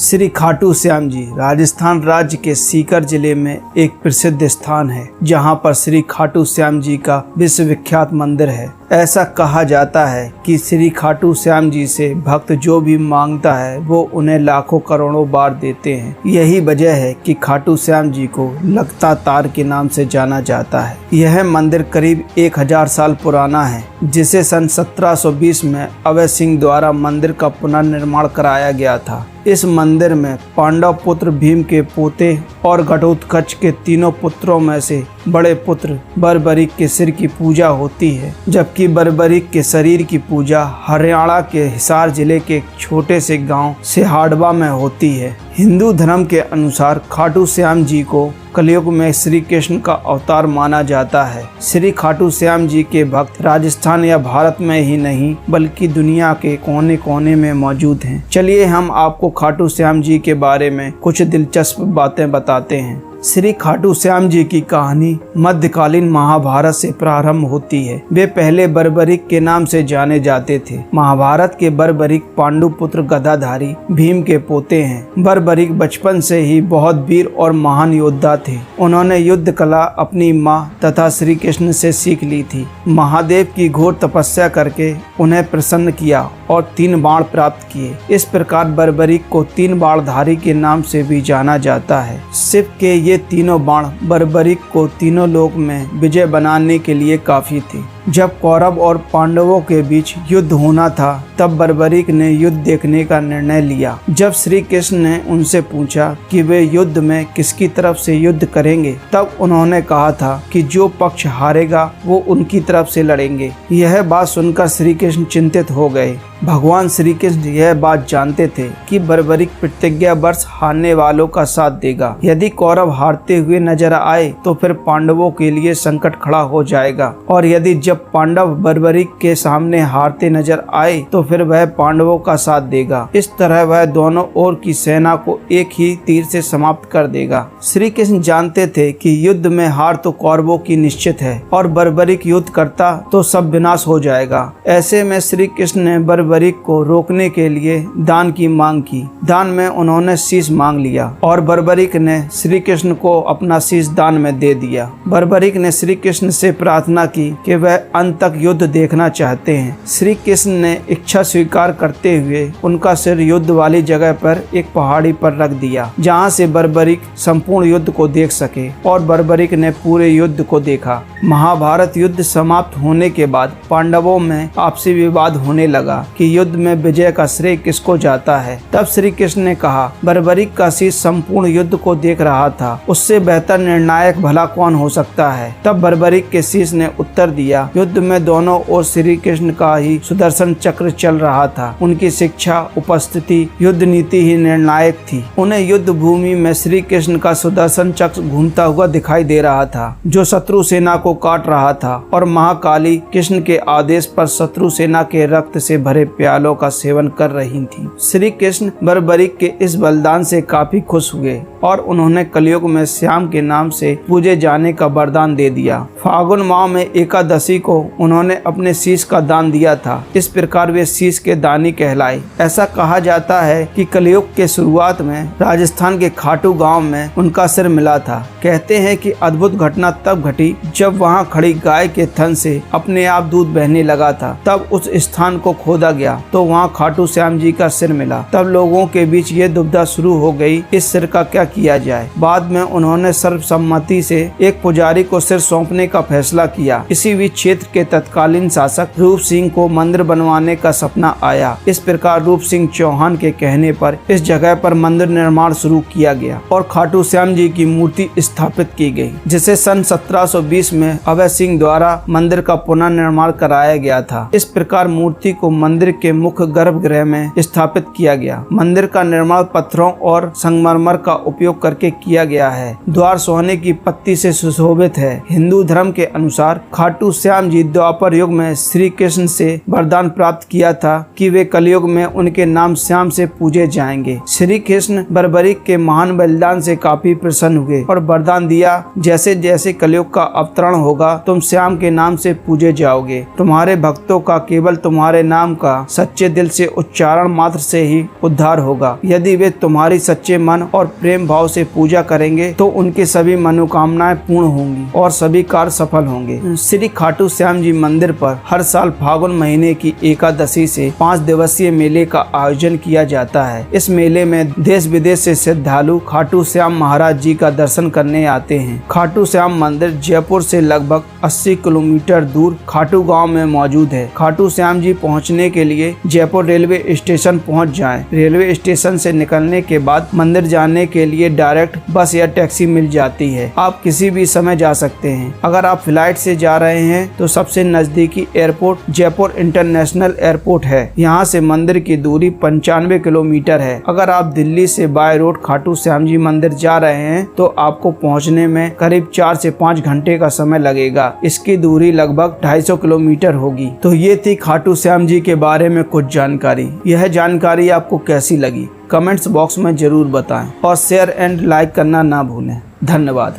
श्री खाटू श्याम जी राजस्थान राज्य के सीकर जिले में एक प्रसिद्ध स्थान है, जहां पर श्री खाटू श्याम जी का विश्वविख्यात मंदिर है। ऐसा कहा जाता है कि श्री खाटू श्याम जी से भक्त जो भी मांगता है वो उन्हें लाखों करोड़ों बार देते हैं। यही वजह है कि खाटू श्याम जी को लगता तार के नाम से जाना जाता है। यह मंदिर करीब 1000 साल पुराना है, जिसे सन 1720 में अवध सिंह द्वारा मंदिर का पुनर्निर्माण कराया गया था। इस मंदिर में पांडव पुत्र भीम के पोते और घटोत्कच के तीनों पुत्रों में से बड़े पुत्र बर्बरीक के सिर की पूजा होती है, जबकि बर्बरीक के शरीर की पूजा हरियाणा के हिसार जिले के एक छोटे से गांव सिहाड़वा में होती है। हिंदू धर्म के अनुसार खाटू श्याम जी को कलयुग में श्री कृष्ण का अवतार माना जाता है। श्री खाटू श्याम जी के भक्त राजस्थान या भारत में ही नहीं बल्कि दुनिया के कोने कोने में मौजूद हैं। चलिए हम आपको खाटू श्याम जी के बारे में कुछ दिलचस्प बातें बताते हैं। श्री खाटू श्याम जी की कहानी मध्यकालीन महाभारत से प्रारंभ होती है। वे पहले बर्बरीक के नाम से जाने जाते थे। महाभारत के बर्बरीक पांडु पुत्र गदाधारी भीम के पोते हैं। बर्बरीक बचपन से ही बहुत वीर और महान योद्धा थे। उन्होंने युद्ध कला अपनी माँ तथा श्री कृष्ण से सीख ली थी। महादेव की घोर तपस्या करके उन्हें प्रसन्न किया और 3 बाण प्राप्त किए। इस प्रकार बर्बरीक को 3 बाणधारी के नाम से भी जाना जाता है। शिव के ये तीनों बाण बर्बरीक को तीनों लोक में विजय बनाने के लिए काफी थे। जब कौरव और पांडवों के बीच युद्ध होना था, तब बर्बरीक ने युद्ध देखने का निर्णय लिया। जब श्री कृष्ण ने उनसे पूछा कि वे युद्ध में किसकी तरफ से युद्ध करेंगे, तब उन्होंने कहा था कि जो पक्ष हारेगा वो उनकी तरफ से लड़ेंगे। यह बात सुनकर श्री कृष्ण चिंतित हो गए। भगवान श्री कृष्ण यह बात जानते थे कि बर्बरीक प्रतिज्ञा वर्ष हारने वालों का साथ देगा। यदि कौरव हारते हुए नजर आए तो फिर पांडवों के लिए संकट खड़ा हो जाएगा, और यदि जब पांडव बर्बरीक के सामने हारते नजर आए तो फिर वह पांडवों का साथ देगा। इस तरह वह दोनों ओर की सेना को एक ही तीर से समाप्त कर देगा। श्री कृष्ण जानते थे कि युद्ध में हार तो कौरवों की निश्चित है, और बर्बरीक युद्ध करता तो सब विनाश हो जाएगा। ऐसे में श्री कृष्ण ने बर्बरीक को रोकने के लिए दान की मांग की। दान में उन्होंने शीश मांग लिया और बर्बरीक ने श्री कृष्ण को अपना शीश दान में दे दिया। बर्बरीक ने श्री कृष्ण से प्रार्थना की कि वह अंत तक युद्ध देखना चाहते हैं। श्री कृष्ण ने इच्छा स्वीकार करते हुए उनका सिर युद्ध वाली जगह पर एक पहाड़ी पर रख दिया, जहां से बर्बरीक संपूर्ण युद्ध को देख सके, और बर्बरीक ने पूरे युद्ध को देखा। महाभारत युद्ध समाप्त होने के बाद पांडवों में आपसी विवाद होने लगा कि युद्ध में विजय का श्रेय किसको जाता है। तब श्री कृष्ण ने कहा, बर्बरीक का शीश संपूर्ण युद्ध को देख रहा था, उससे बेहतर निर्णायक भला कौन हो सकता है। तब बर्बरीक के शीश ने उत्तर दिया, युद्ध में दोनों ओर श्री कृष्ण का ही सुदर्शन चक्र चल रहा था। उनकी शिक्षा, उपस्थिति, युद्ध नीति ही निर्णायक थी। उन्हें युद्ध भूमि में श्री कृष्ण का सुदर्शन चक्र घूमता हुआ दिखाई दे रहा था, जो शत्रु सेना को काट रहा था, और महाकाली कृष्ण के आदेश पर शत्रु सेना के रक्त से भरे प्यालों का सेवन कर रही थी। श्री कृष्ण बर्बरीक के इस बलिदान से काफी खुश हुए और उन्होंने कलयुग में श्याम के नाम से पूजे जाने का वरदान दे दिया। फागुन माह में एकादशी को उन्होंने अपने शीश का दान दिया था। इस प्रकार वे शीश के दानी कहलाए। ऐसा कहा जाता है कि कलयुग के शुरुआत में राजस्थान के खाटू गांव में उनका सिर मिला था। कहते हैं कि अद्भुत घटना तब घटी जब वहां खड़ी गाय के थन से अपने आप दूध बहने लगा था। तब उस स्थान को खोदा गया तो वहां खाटू श्याम जी का सिर मिला। तब लोगों के बीच ये दुविधा शुरू हो गई, इस सिर का क्या किया जाए। बाद में उन्होंने सर्वसम्मति से एक पुजारी को सिर सौंपने का फैसला किया। इसी बीच क्षेत्र के तत्कालीन शासक रूप सिंह को मंदिर बनवाने का सपना आया। इस प्रकार रूप सिंह चौहान के कहने पर इस जगह पर मंदिर निर्माण शुरू किया गया और खाटू श्याम जी की मूर्ति स्थापित की गई, जिसे सन 1720 में अवध सिंह द्वारा मंदिर का पुनर्निर्माण कराया गया था। इस प्रकार मूर्ति को मंदिर के मुख्य गर्भगृह में स्थापित किया गया। मंदिर का निर्माण पत्थरों और संगमरमर का उपयोग करके किया गया है। द्वार सोने की पत्ती से सुशोभित है। हिंदू धर्म के अनुसार खाटू श्याम श्याम जी द्वापर युग में श्री कृष्ण से वरदान प्राप्त किया था कि वे कलयुग में उनके नाम श्याम से पूजे जाएंगे। श्री कृष्ण बर्बरीक के महान बलिदान से काफी प्रसन्न हुए और वरदान दिया, जैसे जैसे कलयुग का अवतरण होगा तुम श्याम के नाम से पूजे जाओगे। तुम्हारे भक्तों का केवल तुम्हारे नाम का सच्चे दिल से उच्चारण मात्र से ही उद्धार होगा। यदि वे तुम्हारी सच्चे मन और प्रेम भाव से पूजा करेंगे तो उनके सभी मनोकामनाएं पूर्ण होंगी और सभी कार्य सफल होंगे। श्री खाटू श्याम जी मंदिर पर हर साल फागुन महीने की एकादशी से 5 दिवसीय मेले का आयोजन किया जाता है। इस मेले में देश विदेश से श्रद्धालु खाटू श्याम महाराज जी का दर्शन करने आते हैं। खाटू श्याम मंदिर जयपुर से लगभग 80 किलोमीटर दूर खाटू गांव में मौजूद है। खाटू श्याम जी पहुंचने के लिए जयपुर रेलवे स्टेशन पहुंच जाएं। रेलवे स्टेशन से निकलने के बाद मंदिर जाने के लिए डायरेक्ट बस या टैक्सी मिल जाती है। आप किसी भी समय जा सकते हैं। अगर आप फ्लाइट से जा रहे हैं तो सबसे नजदीकी एयरपोर्ट जयपुर इंटरनेशनल एयरपोर्ट है। यहाँ से मंदिर की दूरी 95 किलोमीटर है। अगर आप दिल्ली से बाय रोड खाटू श्याम जी मंदिर जा रहे हैं तो आपको पहुँचने में करीब 4 से 5 घंटे का समय लगेगा। इसकी दूरी लगभग 250 किलोमीटर होगी। तो ये थी खाटू श्याम जी के बारे में कुछ जानकारी। यह जानकारी आपको कैसी लगी कमेंट्स बॉक्स में जरूर बताएं और शेयर एंड लाइक करना ना भूलें। धन्यवाद।